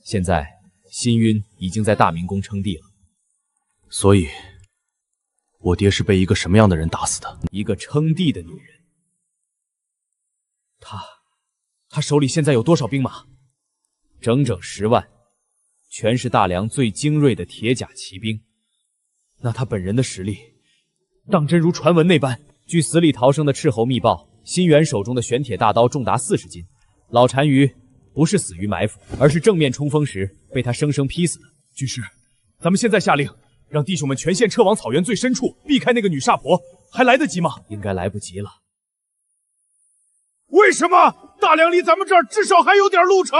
现在辛晕已经在大明宫称帝了。所以，我爹是被一个什么样的人打死的？一个称帝的女人。他手里现在有多少兵马？整整10万，全是大梁最精锐的铁甲骑兵。那他本人的实力，当真如传闻那般？据死里逃生的斥候密报，辛远手中的玄铁大刀重达40斤。老单于不是死于埋伏，而是正面冲锋时被他生生劈死的。军师，咱们现在下令，让弟兄们全线撤往草原最深处，避开那个女煞婆，还来得及吗？应该来不及了。为什么？大梁离咱们这儿至少还有点路程。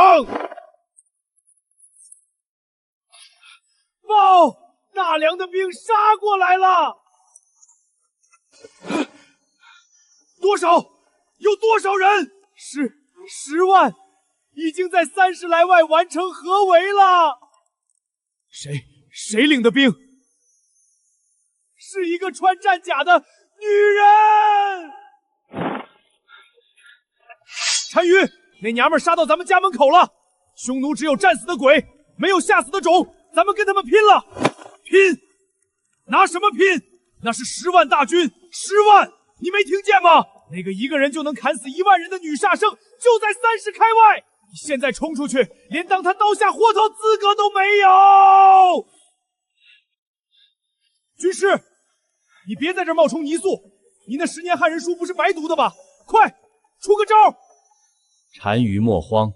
报！大梁的兵杀过来了！多少？有多少人？10万，已经在30来外完成合围了。谁领的兵？是一个穿战甲的女人。单于，那娘们杀到咱们家门口了。匈奴只有战死的鬼，没有吓死的种。咱们跟他们拼了！拼！拿什么拼？那是10万大军，10万！你没听见吗？那个一个人就能砍死1万人的女煞圣，就在30开外。你现在冲出去，连当他刀下活头资格都没有！军师，你别在这冒充泥塑，你那10年汉人书不是白读的吧？快，出个招！单于莫慌，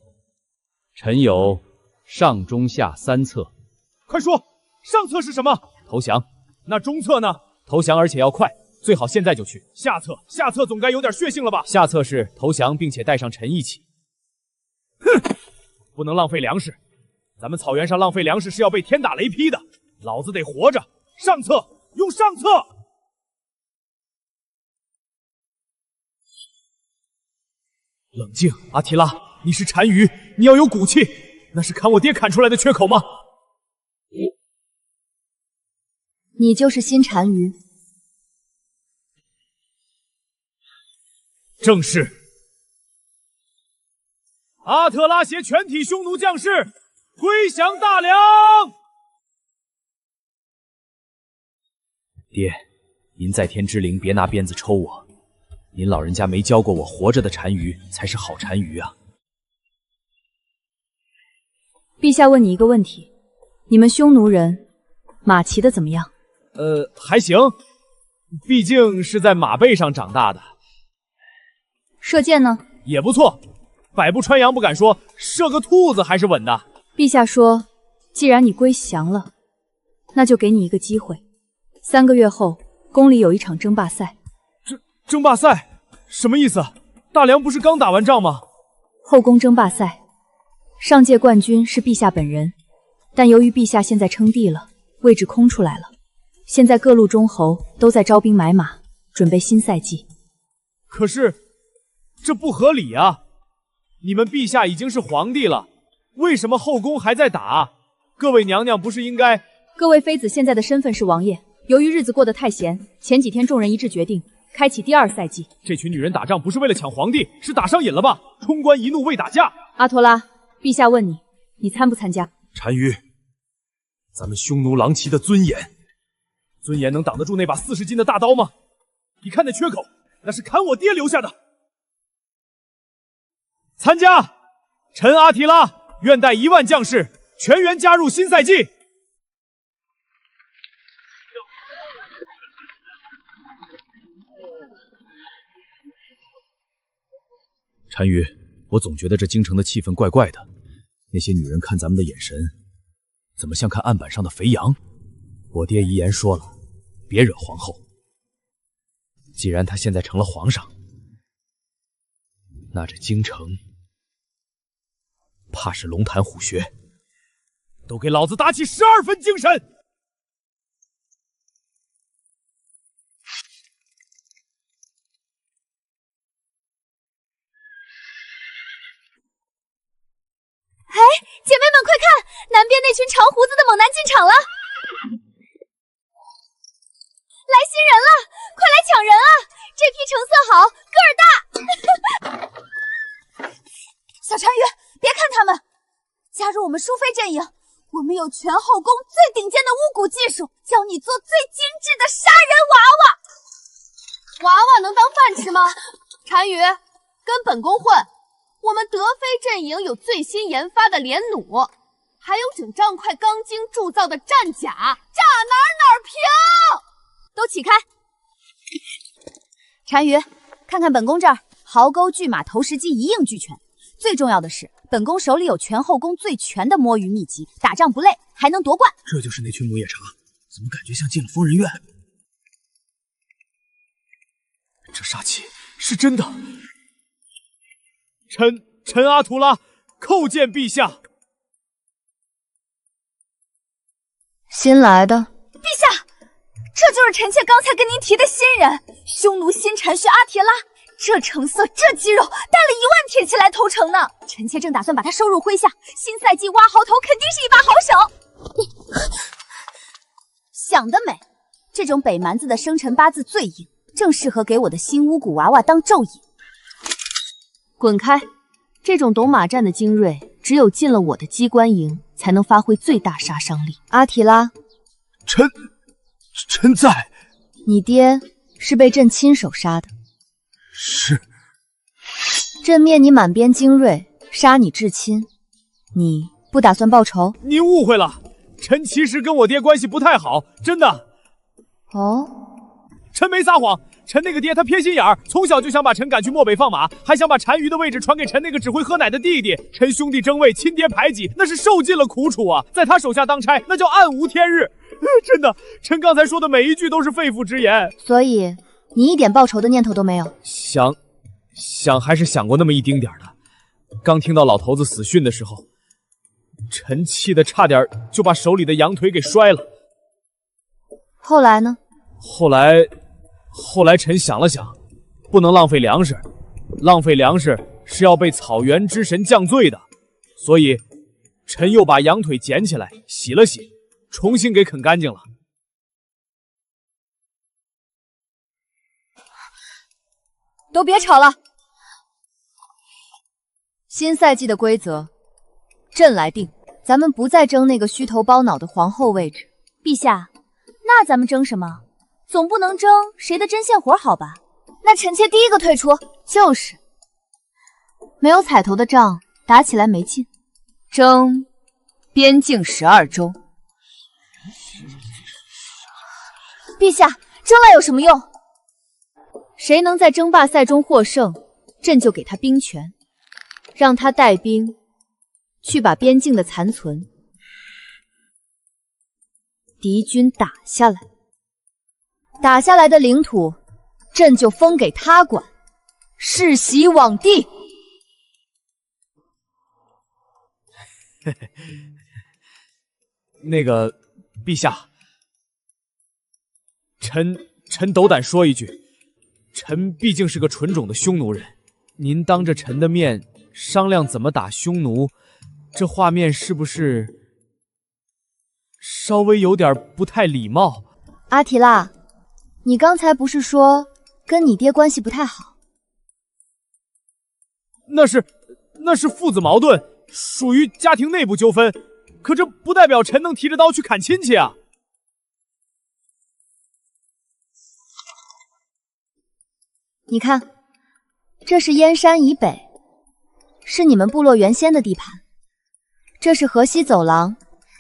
臣有上中下3策。快说，上策是什么？投降。那中策呢？投降，而且要快，最好现在就去。下策总该有点血性了吧？下策是投降，并且带上臣一起。哼，不能浪费粮食，咱们草原上浪费粮食是要被天打雷劈的。老子得活着。上策，用上策。冷静，阿提拉，你是单于，你要有骨气。那是砍我爹砍出来的缺口吗？你就是新单于。正是。阿特拉携全体匈奴将士归降大梁。爹，您在天之灵，别拿鞭子抽我。您老人家没教过我，活着的单于才是好单于啊！陛下问你一个问题：你们匈奴人马骑的怎么样？还行，毕竟是在马背上长大的。射箭呢？也不错，百步穿杨不敢说，射个兔子还是稳的。陛下说，既然你归降了，那就给你一个机会。3个月后，宫里有一场争霸赛。争霸赛什么意思？大梁不是刚打完仗吗？后宫争霸赛，上届冠军是陛下本人，但由于陛下现在称帝了，位置空出来了。现在各路诸侯都在招兵买马，准备新赛季。可是这不合理啊！你们陛下已经是皇帝了，为什么后宫还在打？各位娘娘不是应该……各位妃子现在的身份是王爷，由于日子过得太闲，前几天众人一致决定开启第2赛季。这群女人打仗不是为了抢皇帝，是打上瘾了吧？冲冠一怒为打架。阿陀拉，陛下问你，你参不参加？单于，咱们匈奴狼骑的尊严能挡得住那把40斤的大刀吗？你看那缺口，那是砍我爹留下的。参加！臣阿提拉愿带1万将士全员加入新赛季。单于，我总觉得这京城的气氛怪怪的，那些女人看咱们的眼神，怎么像看案板上的肥羊？我爹遗言说了，别惹皇后。既然她现在成了皇上，那这京城怕是龙潭虎穴。都给老子打起12分精神！姐妹们快看，南边那群长胡子的猛男进场了！来新人了，快来抢人啊！这批成色好，个儿大。小单于，别看他们，加入我们淑妃阵营，我们有全后宫最顶尖的巫蛊技术，教你做最精致的杀人娃娃。娃娃能当饭吃吗？单于，跟本宫混！我们德妃阵营有最新研发的连弩，还有整丈块钢筋铸造的战甲，炸哪儿平！都起开！单于，看看本宫这儿，壕沟、巨马、投石机一应俱全。最重要的是，本宫手里有全后宫最全的摸鱼秘籍，打仗不累，还能夺冠。这就是那群母夜叉，怎么感觉像进了疯人院？这杀气是真的。臣阿图拉叩见陛下。新来的，陛下，这就是臣妾刚才跟您提的新人，匈奴新禅虚阿提拉。这成色，这肌肉，带了1万铁骑来投诚呢。臣妾正打算把他收入麾下，新赛季挖豪头肯定是一把好手。想得美！这种北蛮子的生辰八字最硬，正适合给我的新巫蛊娃娃当咒引。滚开！这种懂马战的精锐，只有进了我的机关营，才能发挥最大杀伤力。阿提拉，臣在。你爹是被朕亲手杀的。是。朕灭你满边精锐，杀你至亲，你不打算报仇？您误会了，臣其实跟我爹关系不太好，真的。哦，臣没撒谎。臣那个爹他偏心眼儿，从小就想把臣赶去漠北放马，还想把单于的位置传给臣那个只会喝奶的弟弟。臣兄弟争位，亲爹排挤，那是受尽了苦楚啊！在他手下当差，那叫暗无天日。真的，臣刚才说的每一句都是肺腑之言。所以你一点报仇的念头都没有？想还是想过那么一丁点的。刚听到老头子死讯的时候，臣气得差点就把手里的羊腿给摔了。后来呢？后来臣想了想，不能浪费粮食，浪费粮食是要被草原之神降罪的，所以臣又把羊腿捡起来洗了洗，重新给啃干净了。都别吵了，新赛季的规则朕来定，咱们不再争那个虚头包脑的皇后位置。陛下，那咱们争什么？总不能争谁的针线活好吧？那臣妾第一个退出。就是，没有彩头的仗打起来没劲。争边境12州。陛下，争了有什么用？谁能在争霸赛中获胜，朕就给他兵权，让他带兵去把边境的残存敌军打下来。打下来的领土，朕就封给他管，世袭罔帝。那个，陛下，臣斗胆说一句，臣毕竟是个纯种的匈奴人，您当着臣的面商量怎么打匈奴，这画面是不是稍微有点不太礼貌？阿提拉，你刚才不是说跟你爹关系不太好？那是父子矛盾，属于家庭内部纠纷，可这不代表臣能提着刀去砍亲戚啊！你看，这是燕山以北，是你们部落原先的地盘；这是河西走廊，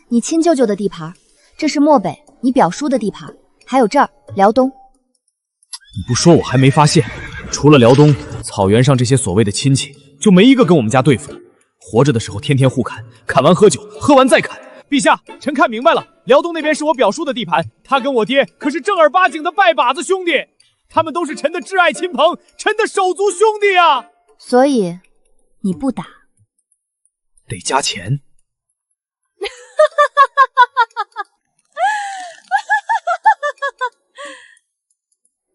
你亲舅舅的地盘；这是漠北，你表叔的地盘；还有这儿辽东。你不说我还没发现，除了辽东草原上这些所谓的亲戚，就没一个跟我们家对付的。活着的时候天天互砍，砍完喝酒，喝完再砍。陛下，臣看明白了，辽东那边是我表叔的地盘，他跟我爹可是正儿八经的拜把子兄弟。他们都是臣的挚爱亲朋，臣的手足兄弟啊！所以你不打，得加钱。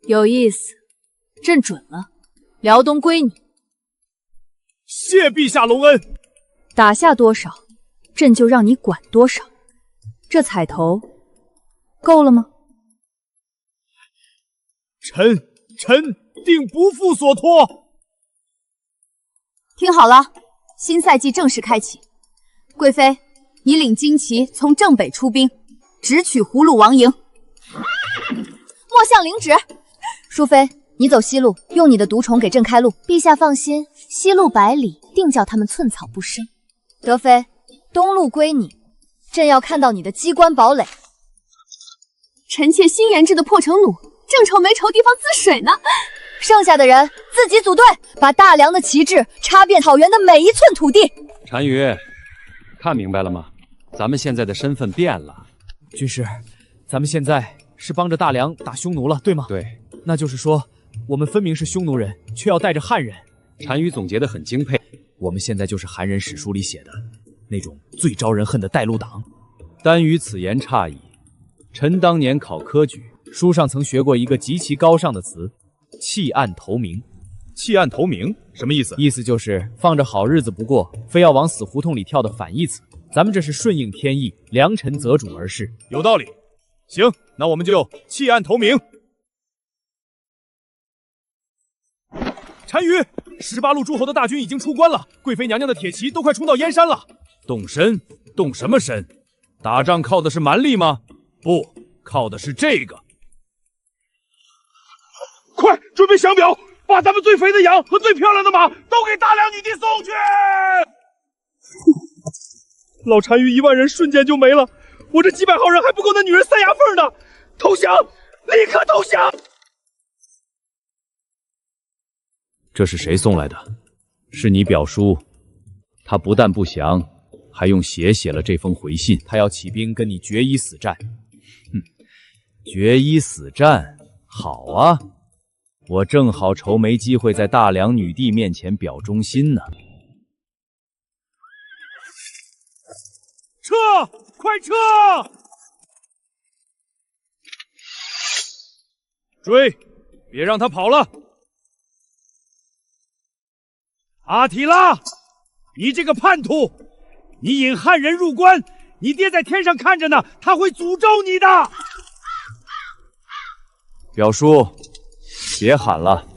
有意思，朕准了，辽东归你。谢陛下隆恩。打下多少，朕就让你管多少。这彩头够了吗？臣定不负所托。听好了，新赛季正式开启。贵妃，你领旌旗从正北出兵，直取葫芦王营。末相领旨。淑妃，你走西路，用你的毒虫给朕开路。陛下放心，西路百里，定叫他们寸草不生。德妃，东路归你，朕要看到你的机关堡垒。臣妾新研制的破城弩，正愁没筹地方滋水呢。剩下的人自己组队，把大梁的旗帜插遍草原的每一寸土地。单于，看明白了吗？咱们现在的身份变了。军师，咱们现在是帮着大梁打匈奴了，对吗？对。那就是说，我们分明是匈奴人，却要带着汉人。单于总结得很精辟。我们现在就是韩人史书里写的那种最招人恨的带路党。单于此言差矣。臣当年考科举，书上曾学过一个极其高尚的词——弃暗投明。弃暗投明什么意思？意思就是放着好日子不过，非要往死胡同里跳的反义词。咱们这是顺应天意，良臣择主而事。有道理。行，那我们就弃暗投明。单于，18路诸侯的大军已经出关了，贵妃娘娘的铁骑都快冲到燕山了。动身？动什么身？打仗靠的是蛮力吗？不，靠的是这个。快准备降表，把咱们最肥的羊和最漂亮的马都给大梁女帝送去。老单于1万人瞬间就没了，我这几百号人还不够那女人塞牙缝的。投降，立刻投降！这是谁送来的？是你表叔。他不但不降，还用血写了这封回信。他要起兵跟你决一死战。决一死战，好啊！我正好愁没机会在大梁女帝面前表忠心呢。撤！快撤！追！别让他跑了！阿提拉，你这个叛徒！你引汉人入关，你爹在天上看着呢，他会诅咒你的。表叔，别喊了，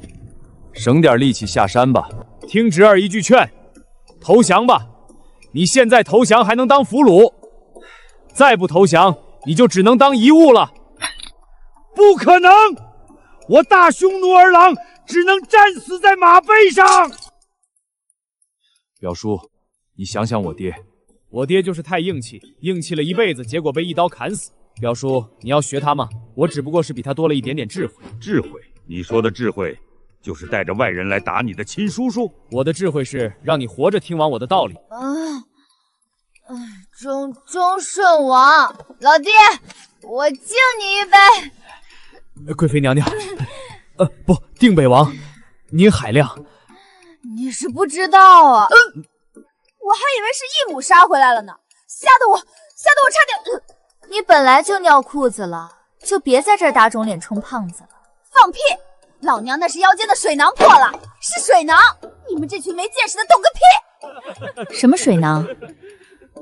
省点力气下山吧。听侄儿一句劝，投降吧。你现在投降还能当俘虏，再不投降，你就只能当遗物了。不可能！我大匈奴儿郎只能战死在马背上。表叔，你想想我爹。我爹就是太硬气，硬气了一辈子，结果被一刀砍死。表叔，你要学他吗？我只不过是比他多了一点点智慧。智慧？你说的智慧，就是带着外人来打你的亲叔叔？我的智慧是让你活着听完我的道理。忠顺王，老爹，我敬你一杯。贵妃娘娘，不，定北王，您海量。你是不知道啊，我还以为是义母杀回来了呢，吓得我差点。你本来就尿裤子了，就别在这儿打肿脸充胖子了。放屁！老娘那是腰间的水囊破了，是水囊。你们这群没见识的懂个屁！什么水囊？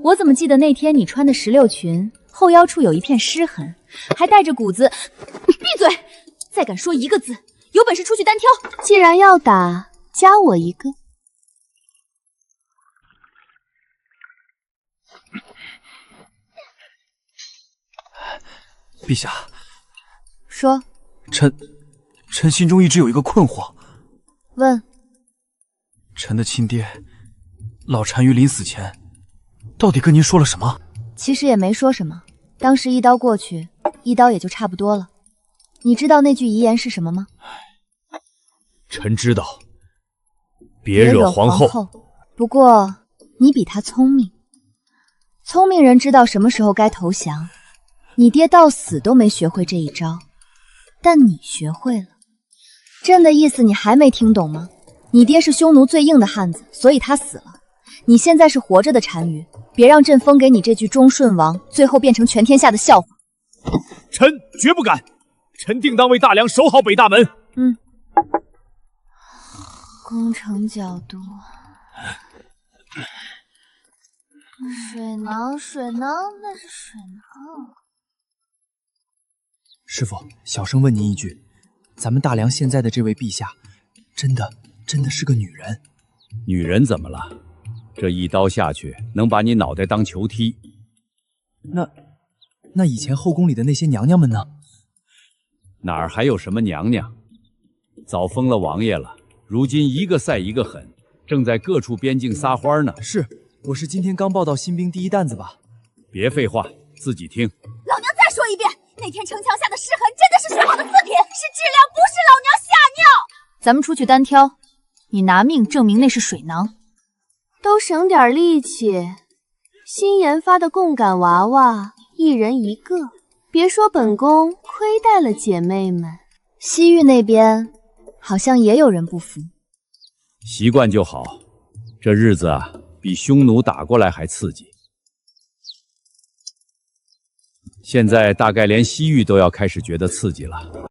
我怎么记得那天你穿的16裙后腰处有一片湿痕，还带着股子。闭嘴！再敢说一个字，有本事出去单挑。既然要打，加我一个。陛下，说。臣心中一直有一个困惑。问。臣的亲爹老单于临死前，到底跟您说了什么？其实也没说什么，当时一刀过去，一刀也就差不多了。你知道那句遗言是什么吗？臣知道，别惹皇后。不过你比他聪明，聪明人知道什么时候该投降。你爹到死都没学会这一招，但你学会了。朕的意思你还没听懂吗？你爹是匈奴最硬的汉子，所以他死了。你现在是活着的单于，别让朕封给你这句忠顺王，最后变成全天下的笑话。臣绝不敢，臣定当为大梁守好北大门。攻城角度。水囊，水囊，那是水囊。师傅，小生问您一句，咱们大梁现在的这位陛下，真的是个女人？女人怎么了？这一刀下去，能把你脑袋当球踢。那以前后宫里的那些娘娘们呢？哪儿还有什么娘娘？早封了王爷了，如今一个赛一个狠，正在各处边境撒欢呢。是，我是今天刚报到新兵第一担子吧？别废话，自己听。老娘再说一遍，那天城墙下的尸痕真的是水皇的次品，是质量，不是老娘吓尿。咱们出去单挑，你拿命证明那是水囊。都省点力气，新研发的共感娃娃，一人一个。别说本宫亏待了姐妹们。西域那边好像也有人不服。习惯就好，这日子啊，比匈奴打过来还刺激。现在大概连西域都要开始觉得刺激了。